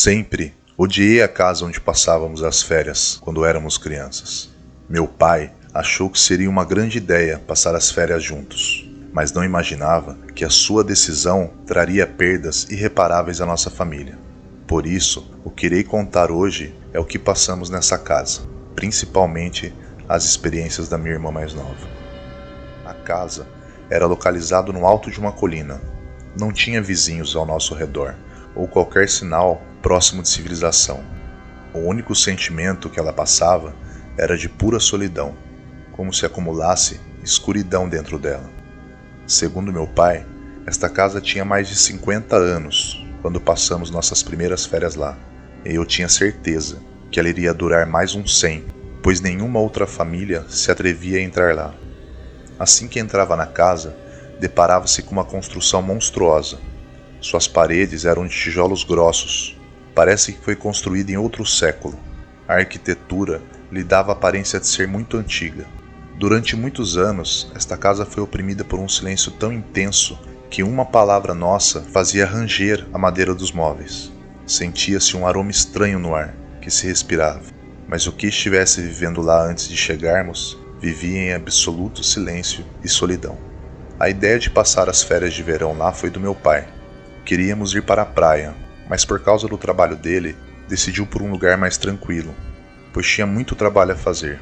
Sempre odiei a casa onde passávamos as férias quando éramos crianças. Meu pai achou que seria uma grande ideia passar as férias juntos, mas não imaginava que a sua decisão traria perdas irreparáveis à nossa família. Por isso, o que irei contar hoje é o que passamos nessa casa, principalmente as experiências da minha irmã mais nova. A casa era localizada no alto de uma colina. Não tinha vizinhos ao nosso redor, ou qualquer sinal próximo de civilização. O único sentimento que ela passava era de pura solidão, como se acumulasse escuridão dentro dela. Segundo meu pai, esta casa tinha mais de 50 anos quando passamos nossas primeiras férias lá, e eu tinha certeza que ela iria durar mais uns 100, pois nenhuma outra família se atrevia a entrar lá. Assim que entrava na casa, deparava-se com uma construção monstruosa. Suas paredes eram de tijolos grossos. Parece que foi construída em outro século. A arquitetura lhe dava a aparência de ser muito antiga. Durante muitos anos, esta casa foi oprimida por um silêncio tão intenso que uma palavra nossa fazia ranger a madeira dos móveis. Sentia-se um aroma estranho no ar, que se respirava. Mas o que estivesse vivendo lá antes de chegarmos, vivia em absoluto silêncio e solidão. A ideia de passar as férias de verão lá foi do meu pai. Queríamos ir para a praia, mas por causa do trabalho dele, decidiu por um lugar mais tranquilo, pois tinha muito trabalho a fazer.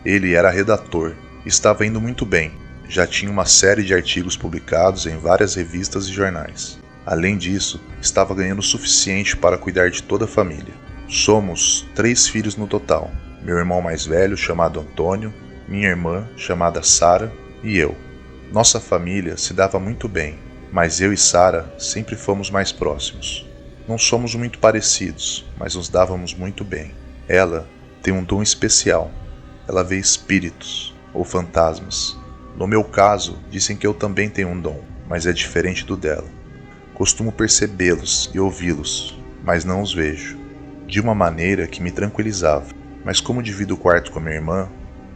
Ele era redator e estava indo muito bem, já tinha uma série de artigos publicados em várias revistas e jornais. Além disso, estava ganhando o suficiente para cuidar de toda a família. Somos 3 filhos no total, meu irmão mais velho, chamado Antônio, minha irmã, chamada Sara, e eu. Nossa família se dava muito bem, mas eu e Sara sempre fomos mais próximos. Não somos muito parecidos, mas nos dávamos muito bem. Ela tem um dom especial. Ela vê espíritos ou fantasmas. No meu caso, dizem que eu também tenho um dom, mas é diferente do dela. Costumo percebê-los e ouvi-los, mas não os vejo. De uma maneira que me tranquilizava. Mas como divido o quarto com a minha irmã,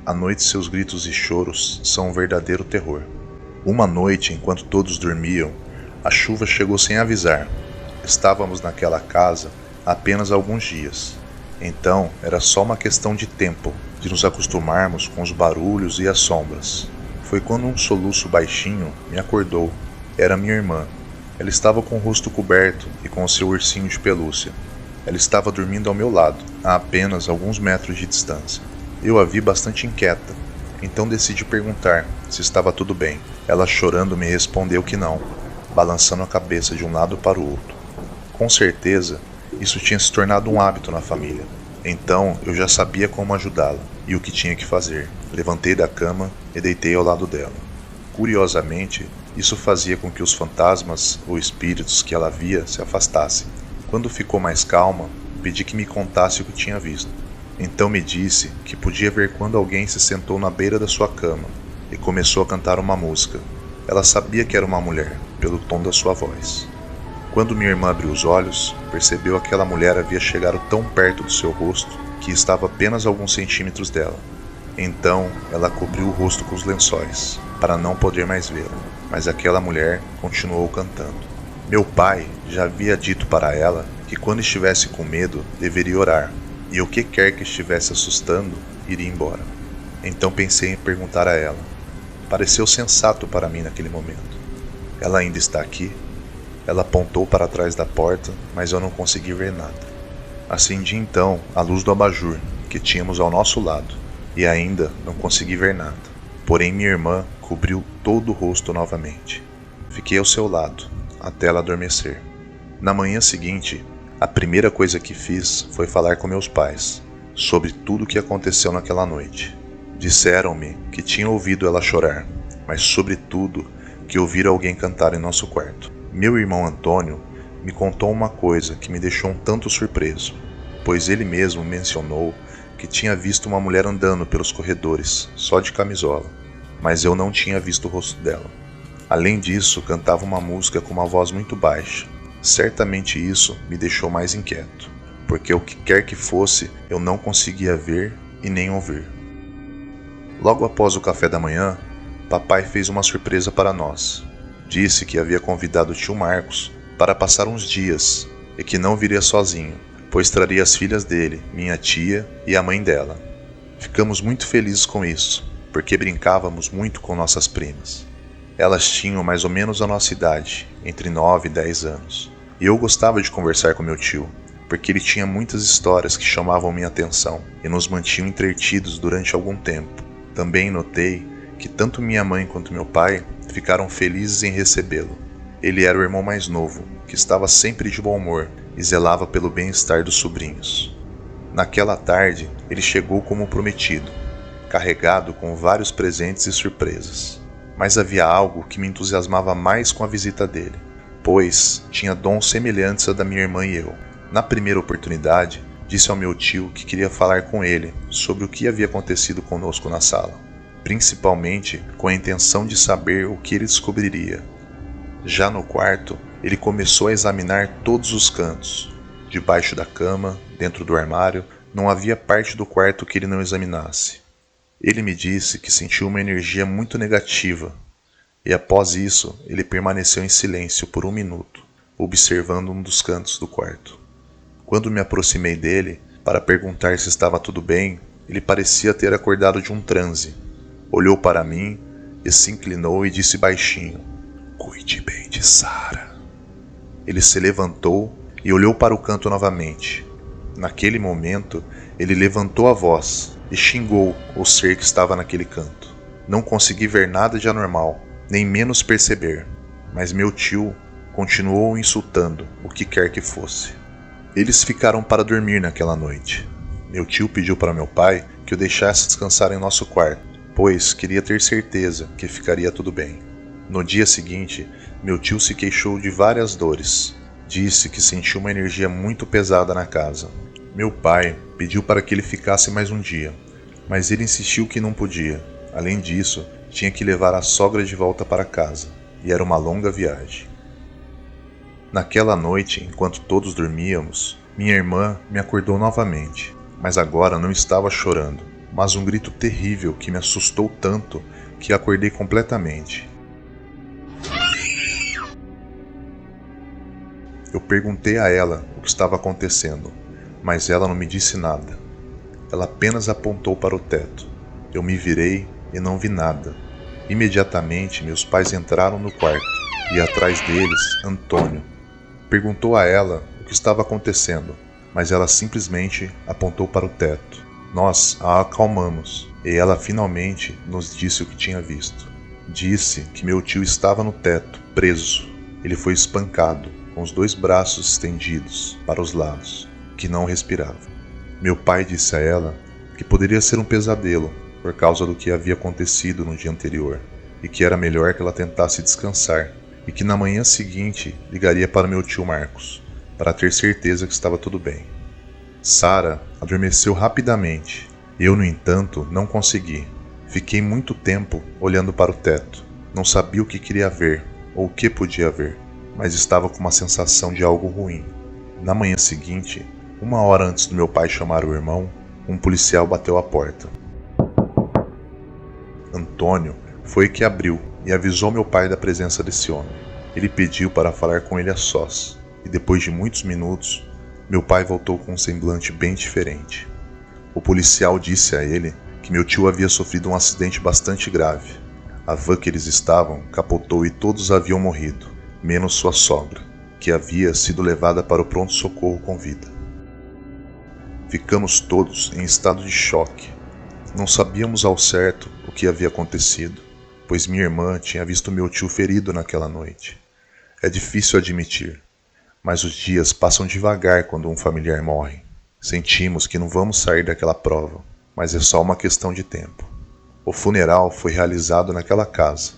à noite seus gritos e choros são um verdadeiro terror. Uma noite, enquanto todos dormiam, a chuva chegou sem avisar. Estávamos naquela casa há apenas alguns dias. Então, era só uma questão de tempo, de nos acostumarmos com os barulhos e as sombras. Foi quando um soluço baixinho me acordou. Era minha irmã. Ela estava com o rosto coberto e com o seu ursinho de pelúcia. Ela estava dormindo ao meu lado, a apenas alguns metros de distância. Eu a vi bastante inquieta, então decidi perguntar se estava tudo bem. Ela chorando me respondeu que não, balançando a cabeça de um lado para o outro. Com certeza, isso tinha se tornado um hábito na família. Então eu já sabia como ajudá-la e o que tinha que fazer. Levantei da cama e deitei ao lado dela. Curiosamente, isso fazia com que os fantasmas ou espíritos que ela via se afastassem. Quando ficou mais calma, pedi que me contasse o que tinha visto. Então me disse que podia ver quando alguém se sentou na beira da sua cama e começou a cantar uma música. Ela sabia que era uma mulher, pelo tom da sua voz. Quando minha irmã abriu os olhos, percebeu que aquela mulher havia chegado tão perto do seu rosto que estava apenas a alguns centímetros dela. Então ela cobriu o rosto com os lençóis, para não poder mais vê-la, mas aquela mulher continuou cantando. Meu pai já havia dito para ela que quando estivesse com medo, deveria orar, e o que quer que estivesse assustando, iria embora. Então pensei em perguntar a ela. Pareceu sensato para mim naquele momento. Ela ainda está aqui? Ela apontou para trás da porta, mas eu não consegui ver nada. Acendi então a luz do abajur que tínhamos ao nosso lado, e ainda não consegui ver nada. Porém minha irmã cobriu todo o rosto novamente. Fiquei ao seu lado, até ela adormecer. Na manhã seguinte, a primeira coisa que fiz foi falar com meus pais sobre tudo o que aconteceu naquela noite. Disseram-me que tinham ouvido ela chorar, mas sobretudo que ouviram alguém cantar em nosso quarto. Meu irmão Antônio me contou uma coisa que me deixou um tanto surpreso, pois ele mesmo mencionou que tinha visto uma mulher andando pelos corredores, só de camisola, mas eu não tinha visto o rosto dela. Além disso, cantava uma música com uma voz muito baixa. Certamente isso me deixou mais inquieto, porque o que quer que fosse, eu não conseguia ver e nem ouvir. Logo após o café da manhã, papai fez uma surpresa para nós. Disse que havia convidado o tio Marcos para passar uns dias e que não viria sozinho, pois traria as filhas dele, minha tia e a mãe dela. Ficamos muito felizes com isso, porque brincávamos muito com nossas primas. Elas tinham mais ou menos a nossa idade, entre 9 e 10 anos, e eu gostava de conversar com meu tio, porque ele tinha muitas histórias que chamavam minha atenção e nos mantinham entretidos durante algum tempo. Também notei que tanto minha mãe quanto meu pai ficaram felizes em recebê-lo. Ele era o irmão mais novo, que estava sempre de bom humor e zelava pelo bem-estar dos sobrinhos. Naquela tarde, ele chegou como prometido, carregado com vários presentes e surpresas. Mas havia algo que me entusiasmava mais com a visita dele, pois tinha dons semelhantes a da minha irmã e eu. Na primeira oportunidade, disse ao meu tio que queria falar com ele sobre o que havia acontecido conosco na sala, principalmente com a intenção de saber o que ele descobriria. Já no quarto, ele começou a examinar todos os cantos. Debaixo da cama, dentro do armário, não havia parte do quarto que ele não examinasse. Ele me disse que sentiu uma energia muito negativa, e após isso, ele permaneceu em silêncio por 1 minuto, observando um dos cantos do quarto. Quando me aproximei dele, para perguntar se estava tudo bem, ele parecia ter acordado de um transe. Olhou para mim e se inclinou e disse baixinho: "Cuide bem de Sara." Ele se levantou e olhou para o canto novamente. Naquele momento, ele levantou a voz e xingou o ser que estava naquele canto. Não consegui ver nada de anormal, nem menos perceber, mas meu tio continuou insultando o que quer que fosse. Eles ficaram para dormir naquela noite. Meu tio pediu para meu pai que o deixasse descansar em nosso quarto, pois queria ter certeza que ficaria tudo bem. No dia seguinte, meu tio se queixou de várias dores. Disse que sentiu uma energia muito pesada na casa. Meu pai pediu para que ele ficasse mais um dia, mas ele insistiu que não podia. Além disso, tinha que levar a sogra de volta para casa, e era uma longa viagem. Naquela noite, enquanto todos dormíamos, minha irmã me acordou novamente, mas agora não estava chorando, mas um grito terrível que me assustou tanto que acordei completamente. Eu perguntei a ela o que estava acontecendo, mas ela não me disse nada. Ela apenas apontou para o teto. Eu me virei e não vi nada. Imediatamente meus pais entraram no quarto e atrás deles, Antônio. Perguntou a ela o que estava acontecendo, mas ela simplesmente apontou para o teto. Nós a acalmamos e ela finalmente nos disse o que tinha visto. Disse que meu tio estava no teto, preso. Ele foi espancado, com os 2 braços estendidos para os lados, que não respirava. Meu pai disse a ela que poderia ser um pesadelo por causa do que havia acontecido no dia anterior e que era melhor que ela tentasse descansar e que na manhã seguinte ligaria para meu tio Marcos para ter certeza que estava tudo bem. Sara adormeceu rapidamente. Eu, no entanto, não consegui. Fiquei muito tempo olhando para o teto. Não sabia o que queria ver ou o que podia ver, mas estava com uma sensação de algo ruim. Na manhã seguinte, 1 hora antes do meu pai chamar o irmão, um policial bateu à porta. Antônio foi que abriu e avisou meu pai da presença desse homem. Ele pediu para falar com ele a sós, e depois de muitos minutos, meu pai voltou com um semblante bem diferente. O policial disse a ele que meu tio havia sofrido um acidente bastante grave. A van que eles estavam capotou e todos haviam morrido, menos sua sogra, que havia sido levada para o pronto-socorro com vida. Ficamos todos em estado de choque. Não sabíamos ao certo o que havia acontecido, pois minha irmã tinha visto meu tio ferido naquela noite. É difícil admitir, mas os dias passam devagar quando um familiar morre. Sentimos que não vamos sair daquela prova, mas é só uma questão de tempo. O funeral foi realizado naquela casa.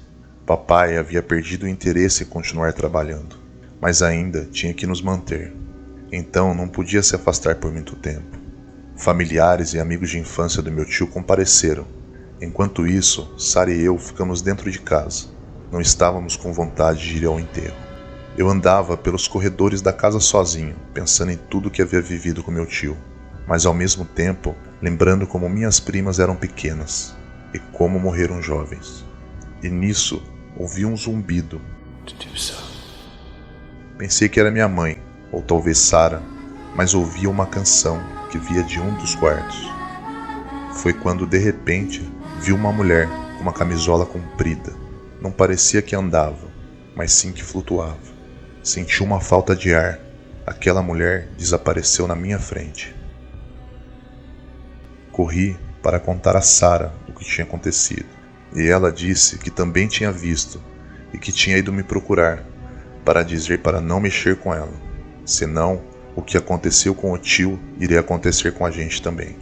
Papai havia perdido o interesse em continuar trabalhando, mas ainda tinha que nos manter. Então não podia se afastar por muito tempo. Familiares e amigos de infância do meu tio compareceram. Enquanto isso, Sara e eu ficamos dentro de casa. Não estávamos com vontade de ir ao enterro. Eu andava pelos corredores da casa sozinho, pensando em tudo que havia vivido com meu tio, mas ao mesmo tempo lembrando como minhas primas eram pequenas e como morreram jovens. E nisso ouvi um zumbido. Pensei que era minha mãe, ou talvez Sara, mas ouvia uma canção que via de um dos quartos. Foi quando de repente vi uma mulher com uma camisola comprida. Não parecia que andava, mas sim que flutuava. Senti uma falta de ar. Aquela mulher desapareceu na minha frente. Corri para contar a Sara o que tinha acontecido, e ela disse que também tinha visto e que tinha ido me procurar para dizer para não mexer com ela, senão o que aconteceu com o tio iria acontecer com a gente também.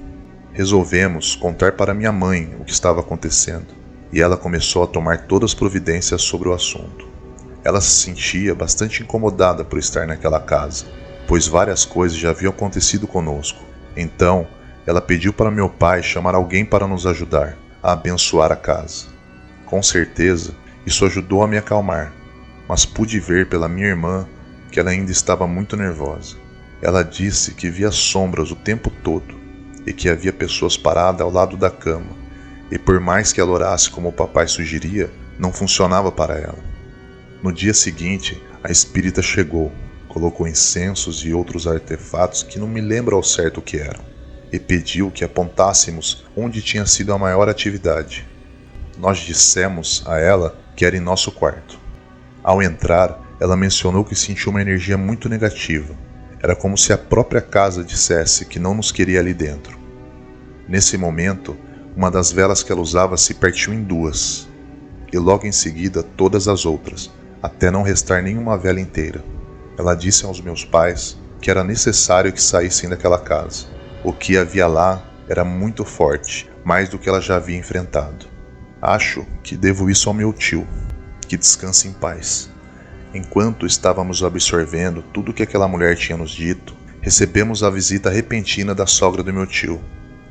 Resolvemos contar para minha mãe o que estava acontecendo, e ela começou a tomar todas as providências sobre o assunto. Ela se sentia bastante incomodada por estar naquela casa, pois várias coisas já haviam acontecido conosco. Então, ela pediu para meu pai chamar alguém para nos ajudar a abençoar a casa. Com certeza, isso ajudou a me acalmar, mas pude ver pela minha irmã que ela ainda estava muito nervosa. Ela disse que via sombras o tempo todo e que havia pessoas paradas ao lado da cama, e por mais que ela orasse como o papai sugeria, não funcionava para ela. No dia seguinte, a espírita chegou, colocou incensos e outros artefatos que não me lembro ao certo o que eram, e pediu que apontássemos onde tinha sido a maior atividade. Nós dissemos a ela que era em nosso quarto. Ao entrar, ela mencionou que sentiu uma energia muito negativa. Era como se a própria casa dissesse que não nos queria ali dentro. Nesse momento, uma das velas que ela usava se partiu em duas, e logo em seguida todas as outras, até não restar nenhuma vela inteira. Ela disse aos meus pais que era necessário que saíssem daquela casa. O que havia lá era muito forte, mais do que ela já havia enfrentado. Acho que devo isso ao meu tio, que descanse em paz. Enquanto estávamos absorvendo tudo que aquela mulher tinha nos dito, recebemos a visita repentina da sogra do meu tio.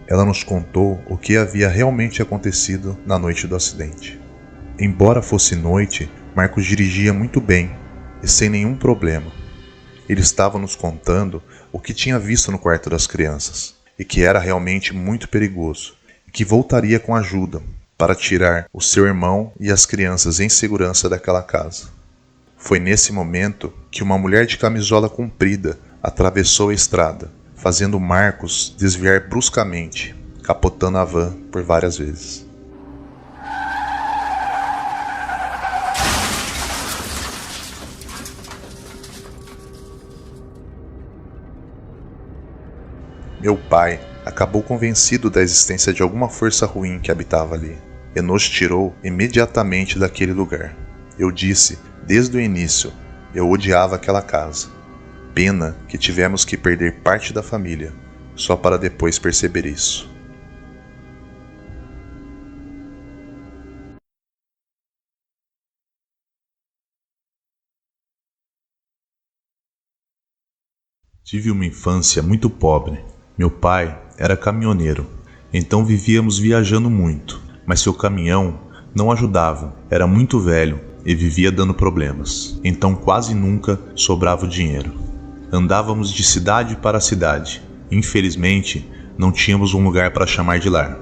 Ela nos contou o que havia realmente acontecido na noite do acidente. Embora fosse noite, Marcos dirigia muito bem e sem nenhum problema. Ele estava nos contando o que tinha visto no quarto das crianças, e que era realmente muito perigoso, e que voltaria com ajuda para tirar o seu irmão e as crianças em segurança daquela casa. Foi nesse momento que uma mulher de camisola comprida atravessou a estrada, fazendo Marcos desviar bruscamente, capotando a van por várias vezes. Meu pai acabou convencido da existência de alguma força ruim que habitava ali, e nos tirou imediatamente daquele lugar. Eu disse, desde o início, eu odiava aquela casa. Pena que tivemos que perder parte da família, só para depois perceber isso. Tive uma infância muito pobre. Meu pai era caminhoneiro, então vivíamos viajando muito, mas seu caminhão não ajudava, era muito velho e vivia dando problemas, então quase nunca sobrava o dinheiro. Andávamos de cidade para cidade, infelizmente não tínhamos um lugar para chamar de lar.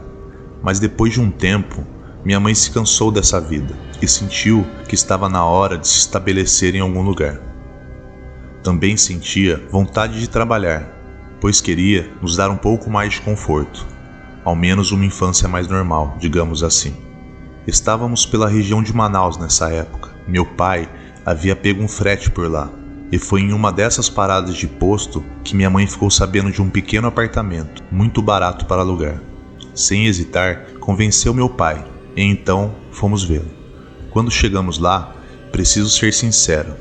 Mas depois de um tempo, minha mãe se cansou dessa vida e sentiu que estava na hora de se estabelecer em algum lugar. Também sentia vontade de trabalhar, pois queria nos dar um pouco mais de conforto, ao menos uma infância mais normal, digamos assim. Estávamos pela região de Manaus nessa época. Meu pai havia pego um frete por lá, e foi em uma dessas paradas de posto que minha mãe ficou sabendo de um pequeno apartamento, muito barato para alugar. Sem hesitar, convenceu meu pai, e então fomos vê-lo. Quando chegamos lá, preciso ser sincero,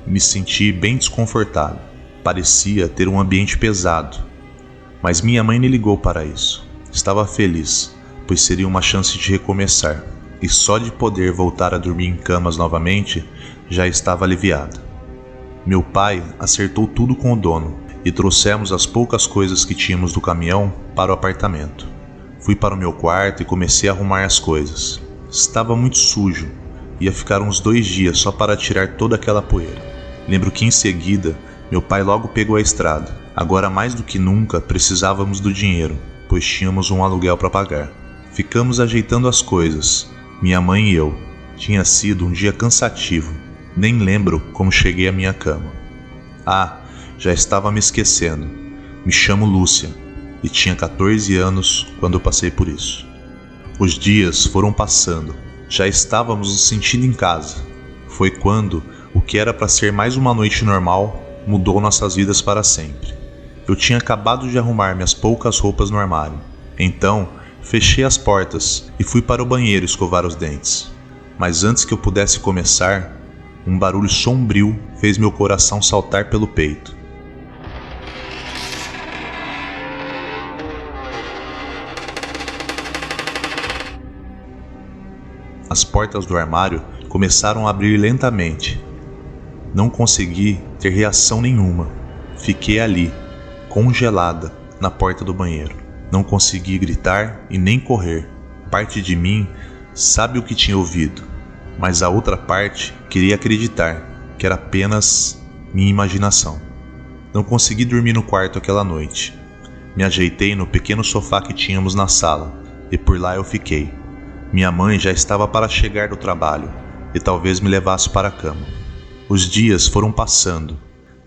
me senti bem desconfortável. Parecia ter um ambiente pesado, mas minha mãe nem ligou para isso. Estava feliz, pois seria uma chance de recomeçar, e só de poder voltar a dormir em camas novamente, já estava aliviada. Meu pai acertou tudo com o dono, e trouxemos as poucas coisas que tínhamos do caminhão para o apartamento. Fui para o meu quarto e comecei a arrumar as coisas. Estava muito sujo, ia ficar uns 2 dias só para tirar toda aquela poeira. Lembro que em seguida, meu pai logo pegou a estrada. Agora mais do que nunca precisávamos do dinheiro, pois tínhamos um aluguel para pagar. Ficamos ajeitando as coisas, minha mãe e eu. Tinha sido um dia cansativo, nem lembro como cheguei à minha cama. Já estava me esquecendo. Me chamo Lúcia e tinha 14 anos quando passei por isso. Os dias foram passando. Já estávamos nos sentindo em casa. Foi quando o que era para ser mais uma noite normal mudou nossas vidas para sempre. Eu tinha acabado de arrumar minhas poucas roupas no armário. Então, fechei as portas e fui para o banheiro escovar os dentes. Mas antes que eu pudesse começar, um barulho sombrio fez meu coração saltar pelo peito. As portas do armário começaram a abrir lentamente. Não consegui ter reação nenhuma. Fiquei ali, congelada, na porta do banheiro. Não consegui gritar e nem correr. Parte de mim sabe o que tinha ouvido, mas a outra parte queria acreditar que era apenas minha imaginação. Não consegui dormir no quarto aquela noite. Me ajeitei no pequeno sofá que tínhamos na sala e por lá eu fiquei. Minha mãe já estava para chegar do trabalho e talvez me levasse para a cama. Os dias foram passando.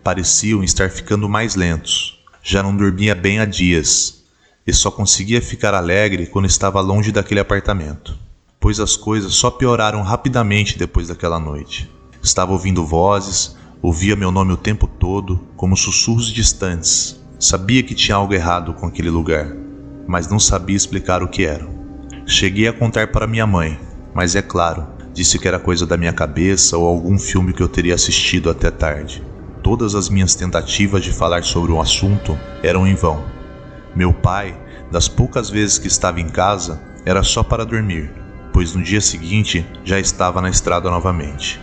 Pareciam estar ficando mais lentos. Já não dormia bem há dias e só conseguia ficar alegre quando estava longe daquele apartamento, pois as coisas só pioraram rapidamente depois daquela noite. Estava ouvindo vozes, ouvia meu nome o tempo todo, como sussurros distantes. Sabia que tinha algo errado com aquele lugar, mas não sabia explicar o que era. Cheguei a contar para minha mãe, mas é claro, disse que era coisa da minha cabeça ou algum filme que eu teria assistido até tarde. Todas as minhas tentativas de falar sobre o assunto eram em vão. Meu pai, das poucas vezes que estava em casa, era só para dormir, pois no dia seguinte já estava na estrada novamente.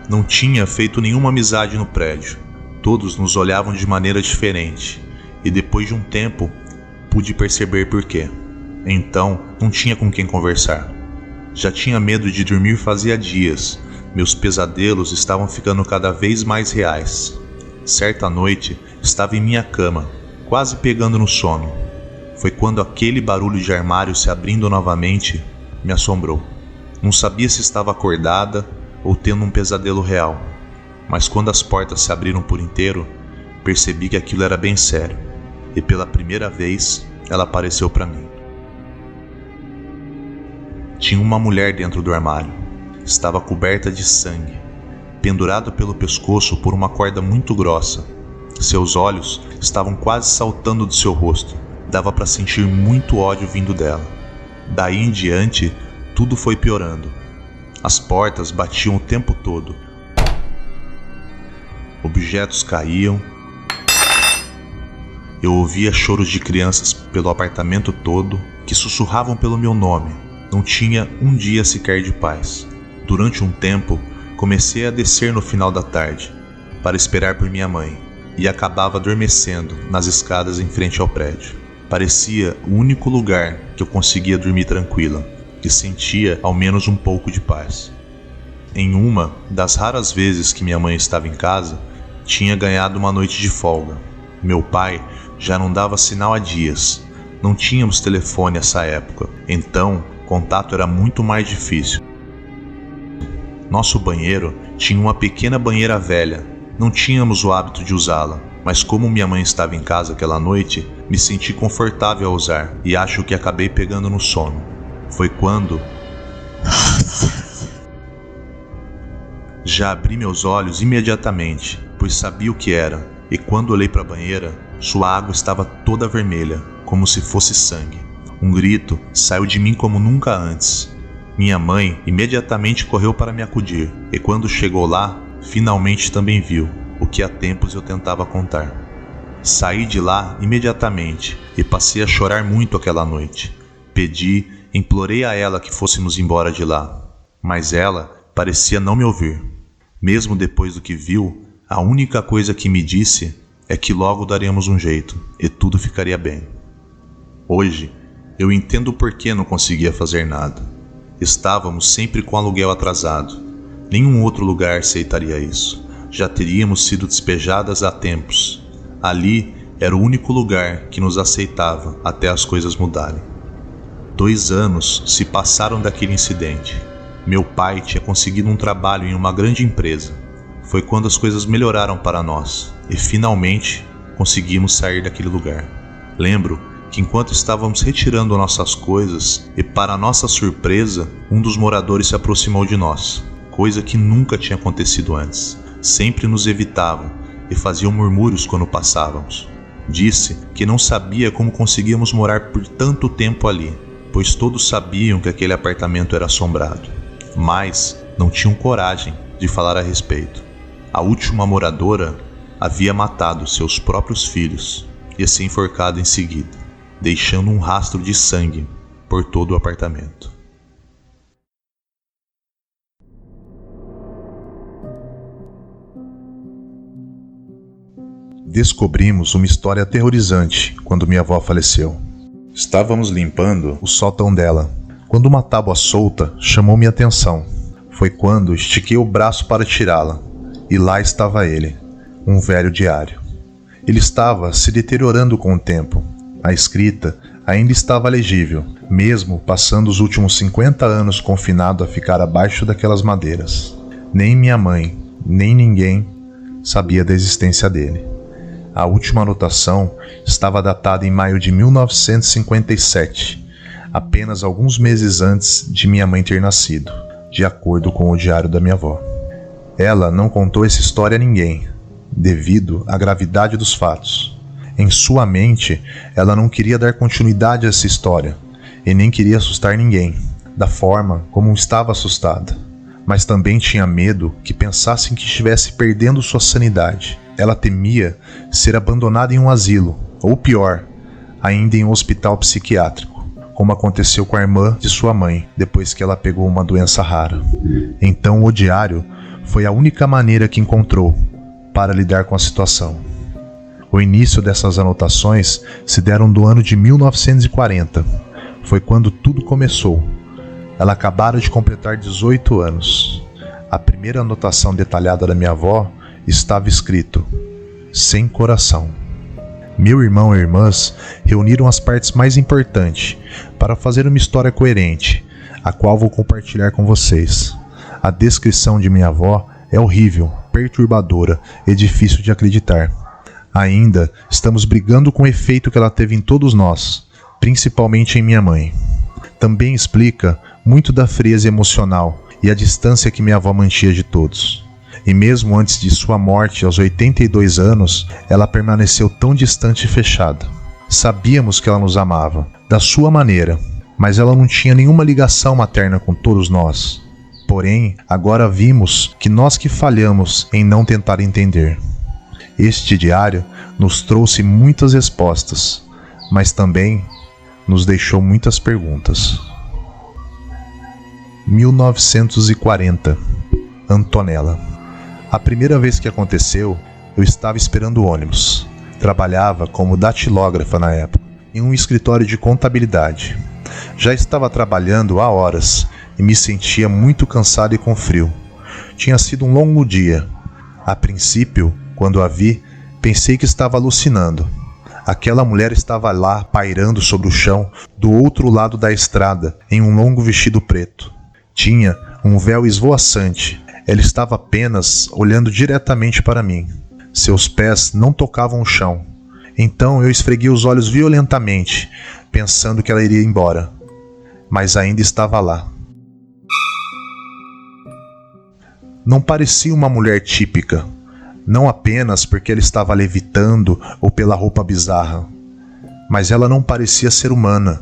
Não tinha feito nenhuma amizade no prédio. Todos nos olhavam de maneira diferente, e depois de um tempo pude perceber por quê. Então não tinha com quem conversar. Já tinha medo de dormir fazia dias. Meus pesadelos estavam ficando cada vez mais reais. Certa noite estava em minha cama, quase pegando no sono. Foi quando aquele barulho de armário se abrindo novamente me assombrou. Não sabia se estava acordada ou tendo um pesadelo real, mas quando as portas se abriram por inteiro, percebi que aquilo era bem sério, e pela primeira vez ela apareceu para mim. Tinha uma mulher dentro do armário. Estava coberta de sangue, pendurada pelo pescoço por uma corda muito grossa. Seus olhos estavam quase saltando do seu rosto. Dava para sentir muito ódio vindo dela. Daí em diante, tudo foi piorando. As portas batiam o tempo todo. Objetos caíam. Eu ouvia choros de crianças pelo apartamento todo que sussurravam pelo meu nome. Não tinha um dia sequer de paz. Durante um tempo, comecei a descer no final da tarde para esperar por minha mãe e acabava adormecendo nas escadas em frente ao prédio. Parecia o único lugar que eu conseguia dormir tranquila e sentia ao menos um pouco de paz. Em uma das raras vezes que minha mãe estava em casa, tinha ganhado uma noite de folga. Meu pai já não dava sinal há dias. Não tínhamos telefone nessa época, então contato era muito mais difícil. Nosso banheiro tinha uma pequena banheira velha. Não tínhamos o hábito de usá-la, mas como minha mãe estava em casa aquela noite, me senti confortável a usar e acho que acabei pegando no sono. Foi quando já abri meus olhos imediatamente, pois sabia o que era, e quando olhei para a banheira, sua água estava toda vermelha, como se fosse sangue. Um grito saiu de mim como nunca antes. Minha mãe imediatamente correu para me acudir, e quando chegou lá, finalmente também viu o que há tempos eu tentava contar. Saí de lá imediatamente e passei a chorar muito aquela noite. Pedi, implorei a ela que fôssemos embora de lá, mas ela parecia não me ouvir. Mesmo depois do que viu, a única coisa que me disse é que logo daremos um jeito e tudo ficaria bem. Hoje, eu entendo o porquê não conseguia fazer nada. Estávamos sempre com aluguel atrasado. Nenhum outro lugar aceitaria isso. Já teríamos sido despejadas há tempos. Ali era o único lugar que nos aceitava até as coisas mudarem. 2 anos se passaram daquele incidente. Meu pai tinha conseguido um trabalho em uma grande empresa. foi quando as coisas melhoraram para nós e finalmente conseguimos sair daquele lugar. Lembro que enquanto estávamos retirando nossas coisas e, para nossa surpresa, um dos moradores se aproximou de nós, coisa que nunca tinha acontecido antes. Sempre nos evitavam e faziam murmúrios quando passávamos. Disse que não sabia como conseguíamos morar por tanto tempo ali, pois todos sabiam que aquele apartamento era assombrado, mas não tinham coragem de falar a respeito. A última moradora havia matado seus próprios filhos e se enforcado em seguida, deixando um rastro de sangue por todo o apartamento. Descobrimos uma história aterrorizante quando minha avó faleceu. Estávamos limpando o sótão dela, quando uma tábua solta chamou minha atenção. Foi quando estiquei o braço para tirá-la, e lá estava ele, um velho diário. Ele estava se deteriorando com o tempo. A escrita ainda estava legível, mesmo passando os últimos 50 anos confinado a ficar abaixo daquelas madeiras. Nem minha mãe, nem ninguém sabia da existência dele. A última anotação estava datada em maio de 1957, apenas alguns meses antes de minha mãe ter nascido, de acordo com o diário da minha avó. Ela não contou essa história a ninguém, devido à gravidade dos fatos. Em sua mente, ela não queria dar continuidade a essa história, e nem queria assustar ninguém, da forma como estava assustada. Mas também tinha medo que pensassem que estivesse perdendo sua sanidade. Ela temia ser abandonada em um asilo, ou pior, ainda em um hospital psiquiátrico, como aconteceu com a irmã de sua mãe, depois que ela pegou uma doença rara. Então o diário foi a única maneira que encontrou para lidar com a situação. O início dessas anotações se deram do ano de 1940. Foi quando tudo começou. Ela acabara de completar 18 anos. A primeira anotação detalhada da minha avó estava escrito: sem coração. Meu irmão e irmãs reuniram as partes mais importantes para fazer uma história coerente, a qual vou compartilhar com vocês. A descrição de minha avó é horrível, perturbadora e difícil de acreditar. Ainda estamos brigando com o efeito que ela teve em todos nós, principalmente em minha mãe. Também explica muito da frieza emocional e a distância que minha avó mantinha de todos. E mesmo antes de sua morte, aos 82 anos, ela permaneceu tão distante e fechada. Sabíamos que ela nos amava, da sua maneira, mas ela não tinha nenhuma ligação materna com todos nós. Porém, agora vimos que nós que falhamos em não tentar entender. Este diário nos trouxe muitas respostas, mas também nos deixou muitas perguntas. 1940, Antonella. A primeira vez que aconteceu, eu estava esperando o ônibus. Trabalhava como datilógrafa na época, em um escritório de contabilidade. Já estava trabalhando há horas e me sentia muito cansado e com frio. Tinha sido um longo dia. A princípio, quando a vi, pensei que estava alucinando. Aquela mulher estava lá, pairando sobre o chão, do outro lado da estrada, em um longo vestido preto. Tinha um véu esvoaçante. Ela estava apenas olhando diretamente para mim. Seus pés não tocavam o chão. Então eu esfreguei os olhos violentamente, pensando que ela iria embora. Mas ainda estava lá. Não parecia uma mulher típica. Não apenas porque ela estava levitando ou pela roupa bizarra, mas ela não parecia ser humana.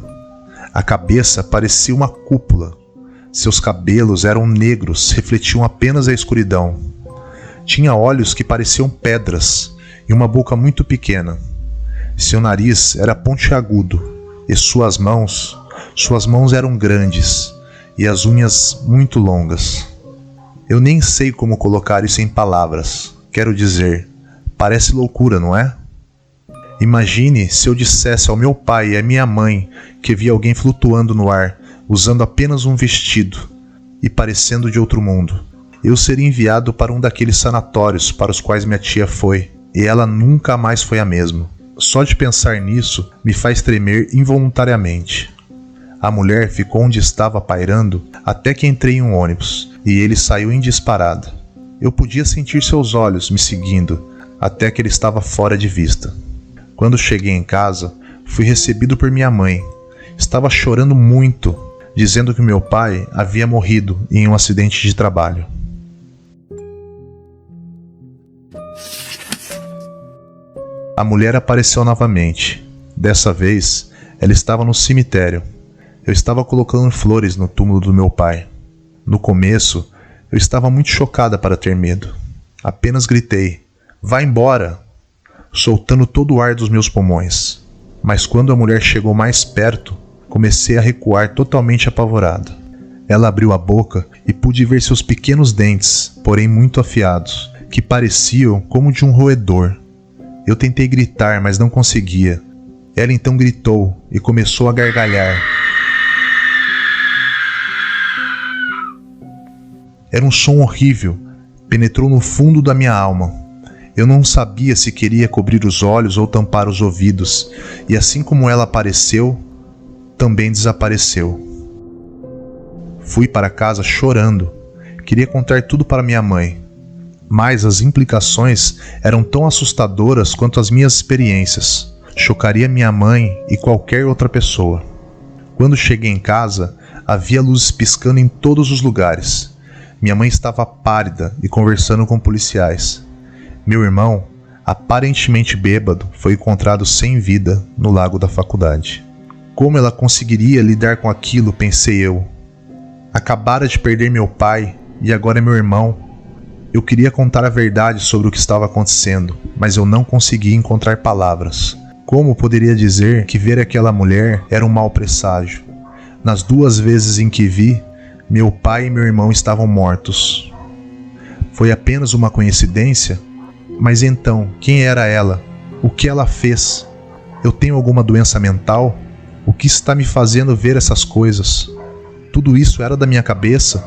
A cabeça parecia uma cúpula. Seus cabelos eram negros, refletiam apenas a escuridão. Tinha olhos que pareciam pedras e uma boca muito pequena. Seu nariz era pontiagudo e suas mãos eram grandes e as unhas muito longas. Eu nem sei como colocar isso em palavras. Quero dizer, parece loucura, não é? Imagine se eu dissesse ao meu pai e à minha mãe que vi alguém flutuando no ar, usando apenas um vestido e parecendo de outro mundo. Eu seria enviado para um daqueles sanatórios para os quais minha tia foi, e ela nunca mais foi a mesma. Só de pensar nisso me faz tremer involuntariamente. A mulher ficou onde estava pairando até que entrei em um ônibus, e ele saiu em disparada. Eu podia sentir seus olhos me seguindo até que ele estava fora de vista. Quando cheguei em casa, fui recebido por minha mãe. Estava chorando muito, dizendo que meu pai havia morrido em um acidente de trabalho. A mulher apareceu novamente. Dessa vez, ela estava no cemitério. Eu estava colocando flores no túmulo do meu pai. No começo, eu estava muito chocada para ter medo. Apenas gritei: "Vá embora!", soltando todo o ar dos meus pulmões. Mas quando a mulher chegou mais perto, comecei a recuar totalmente apavorada. Ela abriu a boca e pude ver seus pequenos dentes, porém muito afiados, que pareciam como de um roedor. Eu tentei gritar, mas não conseguia. Ela então gritou e começou a gargalhar. Era um som horrível, penetrou no fundo da minha alma. Eu não sabia se queria cobrir os olhos ou tampar os ouvidos, e assim como ela apareceu, também desapareceu. Fui para casa chorando. Queria contar tudo para minha mãe, mas as implicações eram tão assustadoras quanto as minhas experiências. Chocaria minha mãe e qualquer outra pessoa. Quando cheguei em casa, havia luzes piscando em todos os lugares. Minha mãe estava pálida e conversando com policiais. Meu irmão, aparentemente bêbado, foi encontrado sem vida no lago da faculdade. Como ela conseguiria lidar com aquilo, pensei eu. Acabara de perder meu pai e agora meu irmão. Eu queria contar a verdade sobre o que estava acontecendo, mas eu não conseguia encontrar palavras. Como poderia dizer que ver aquela mulher era um mau presságio? Nas 2 vezes em que vi, meu pai e meu irmão estavam mortos. Foi apenas uma coincidência? Mas então, quem era ela? O que ela fez? Eu tenho alguma doença mental? O que está me fazendo ver essas coisas? Tudo isso era da minha cabeça?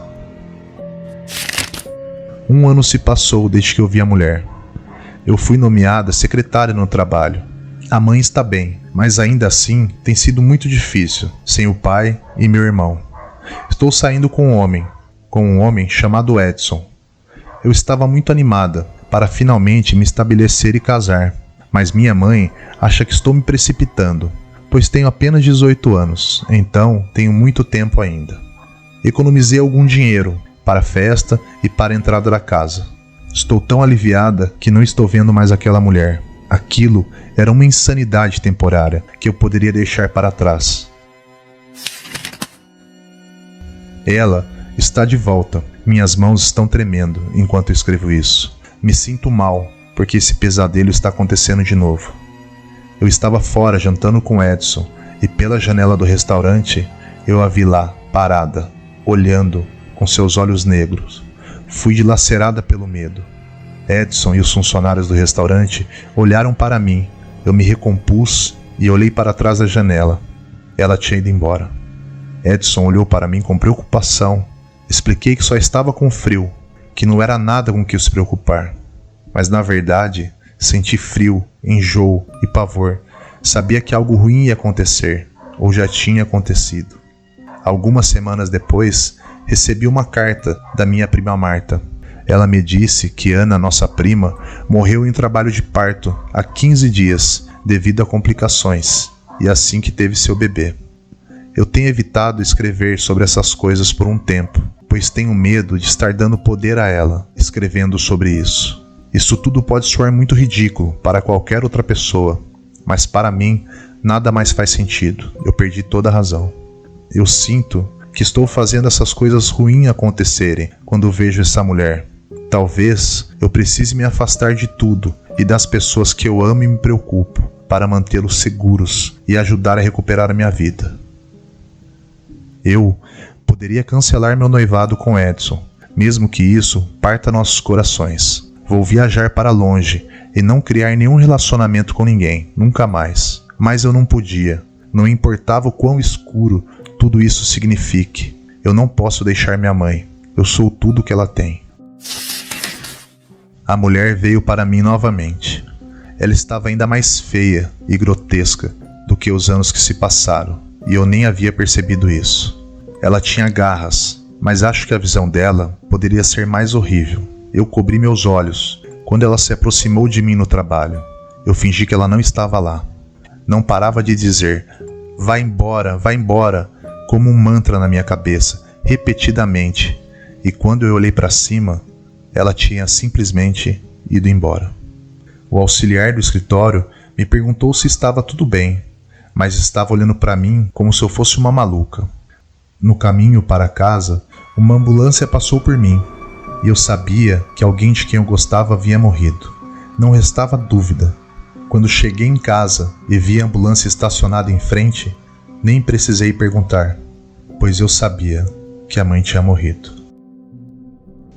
1 ano se passou desde que eu vi a mulher. Eu fui nomeada secretária no trabalho. A mãe está bem, mas ainda assim tem sido muito difícil, sem o pai e meu irmão. Estou saindo com um homem chamado Edson. Eu estava muito animada para finalmente me estabelecer e casar, mas minha mãe acha que estou me precipitando, pois tenho apenas 18 anos, então tenho muito tempo ainda. Economizei algum dinheiro para a festa e para a entrada da casa. Estou tão aliviada que não estou vendo mais aquela mulher. Aquilo era uma insanidade temporária que eu poderia deixar para trás. Ela está de volta. Minhas mãos estão tremendo enquanto escrevo isso. Me sinto mal, porque esse pesadelo está acontecendo de novo. Eu estava fora jantando com Edson, e pela janela do restaurante, eu a vi lá, parada, olhando com seus olhos negros. Fui dilacerada pelo medo. Edson e os funcionários do restaurante olharam para mim. Eu me recompus e olhei para trás da janela. Ela tinha ido embora. Edson olhou para mim com preocupação. Expliquei que só estava com frio, que não era nada com que se preocupar. Mas na verdade, senti frio, enjoo e pavor. Sabia que algo ruim ia acontecer, ou já tinha acontecido. Algumas semanas depois, recebi uma carta da minha prima Marta. Ela me disse que Ana, nossa prima, morreu em trabalho de parto há 15 dias devido a complicações, e assim que teve seu bebê. Eu tenho evitado escrever sobre essas coisas por um tempo, pois tenho medo de estar dando poder a ela, escrevendo sobre isso. Isso tudo pode soar muito ridículo para qualquer outra pessoa, mas para mim nada mais faz sentido. Eu perdi toda a razão. Eu sinto que estou fazendo essas coisas ruins acontecerem quando vejo essa mulher. Talvez eu precise me afastar de tudo e das pessoas que eu amo e me preocupo para mantê-los seguros e ajudar a recuperar a minha vida. Eu poderia cancelar meu noivado com Edson, mesmo que isso parta nossos corações. Vou viajar para longe e não criar nenhum relacionamento com ninguém, nunca mais. Mas eu não podia, não importava o quão escuro tudo isso signifique. Eu não posso deixar minha mãe, eu sou tudo que ela tem. A mulher veio para mim novamente. Ela estava ainda mais feia e grotesca do que os anos que se passaram, e eu nem havia percebido isso. Ela tinha garras, mas acho que a visão dela poderia ser mais horrível. Eu cobri meus olhos quando ela se aproximou de mim no trabalho. Eu fingi que ela não estava lá. Não parava de dizer, vai embora, como um mantra na minha cabeça, repetidamente. E quando eu olhei para cima, ela tinha simplesmente ido embora. O auxiliar do escritório me perguntou se estava tudo bem, mas estava olhando para mim como se eu fosse uma maluca. No caminho para casa, uma ambulância passou por mim, e eu sabia que alguém de quem eu gostava havia morrido. Não restava dúvida. Quando cheguei em casa e vi a ambulância estacionada em frente, nem precisei perguntar, pois eu sabia que a mãe tinha morrido.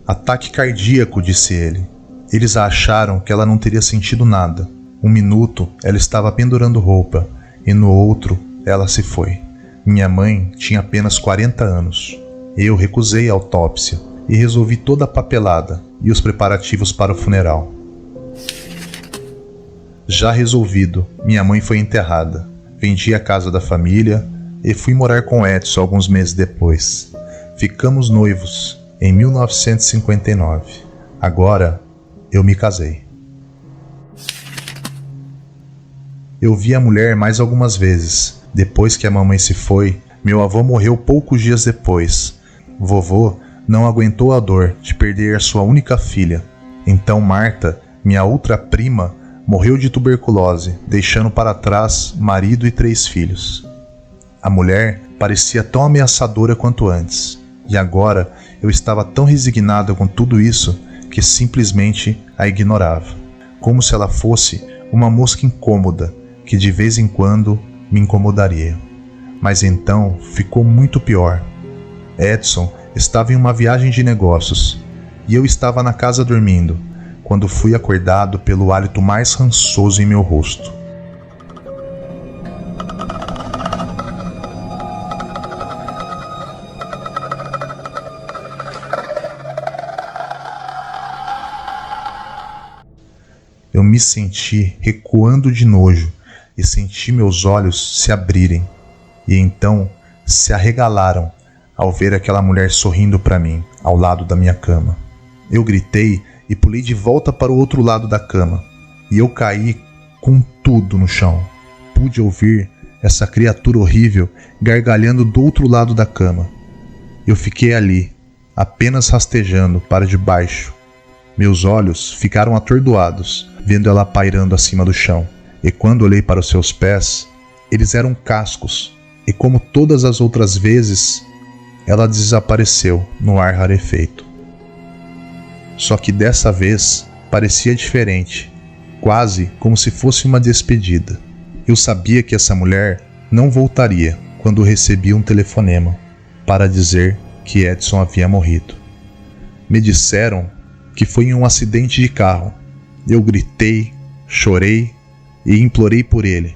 Ataque cardíaco, disse ele. Eles acharam que ela não teria sentido nada. Um minuto ela estava pendurando roupa e no outro ela se foi. Minha mãe tinha apenas 40 anos. Eu recusei a autópsia e resolvi toda a papelada e os preparativos para o funeral. Já resolvido, minha mãe foi enterrada. Vendi a casa da família e fui morar com Edson alguns meses depois. Ficamos noivos em 1959. Agora eu me casei. Eu vi a mulher mais algumas vezes. Depois que a mamãe se foi, meu avô morreu poucos dias depois. Vovô não aguentou a dor de perder a sua única filha. Então Marta, minha outra prima, morreu de tuberculose, deixando para trás marido e 3 filhos. A mulher parecia tão ameaçadora quanto antes. E agora eu estava tão resignado com tudo isso que simplesmente a ignorava. Como se ela fosse uma mosca incômoda que de vez em quando me incomodaria. Mas então ficou muito pior. Edson estava em uma viagem de negócios e eu estava na casa dormindo, quando fui acordado pelo hálito mais rançoso em meu rosto. Eu me senti recuando de nojo e senti meus olhos se abrirem. E então se arregalaram ao ver aquela mulher sorrindo para mim, ao lado da minha cama. Eu gritei e pulei de volta para o outro lado da cama. E eu caí com tudo no chão. Pude ouvir essa criatura horrível gargalhando do outro lado da cama. Eu fiquei ali, apenas rastejando para debaixo. Meus olhos ficaram atordoados, vendo ela pairando acima do chão. E quando olhei para os seus pés, eles eram cascos. E como todas as outras vezes, ela desapareceu no ar rarefeito. Só que dessa vez parecia diferente, quase como se fosse uma despedida. Eu sabia que essa mulher não voltaria quando recebi um telefonema para dizer que Edson havia morrido. Me disseram que foi em um acidente de carro. Eu gritei, chorei e implorei por ele.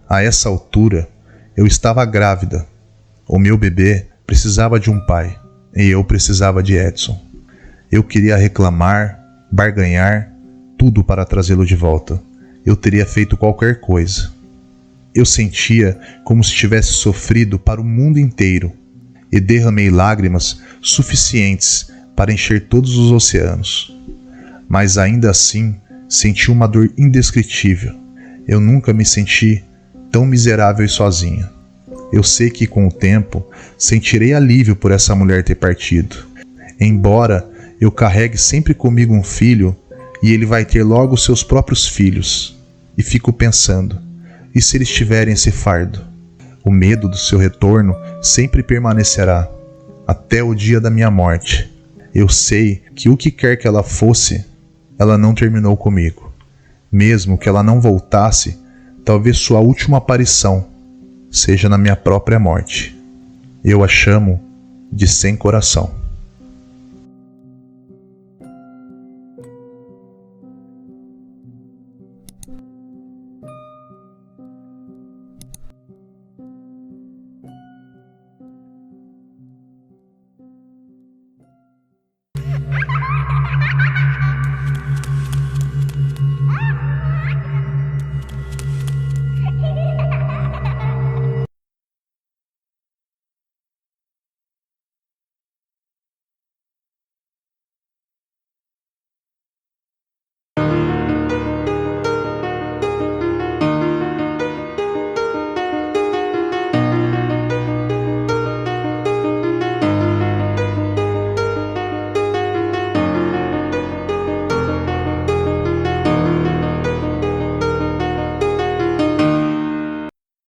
A essa altura, eu estava grávida. O meu bebê precisava de um pai e eu precisava de Edson. Eu queria reclamar, barganhar, tudo para trazê-lo de volta. Eu teria feito qualquer coisa. Eu sentia como se tivesse sofrido para o mundo inteiro e derramei lágrimas suficientes para encher todos os oceanos. Mas ainda assim, senti uma dor indescritível. Eu nunca me senti tão miserável e sozinha. Eu sei que com o tempo sentirei alívio por essa mulher ter partido. Embora eu carregue sempre comigo um filho e ele vai ter logo seus próprios filhos. E fico pensando, e se eles tiverem esse fardo? O medo do seu retorno sempre permanecerá, até o dia da minha morte. Eu sei que o que quer que ela fosse, ela não terminou comigo. Mesmo que ela não voltasse, talvez sua última aparição seja na minha própria morte. Eu a chamo de sem coração.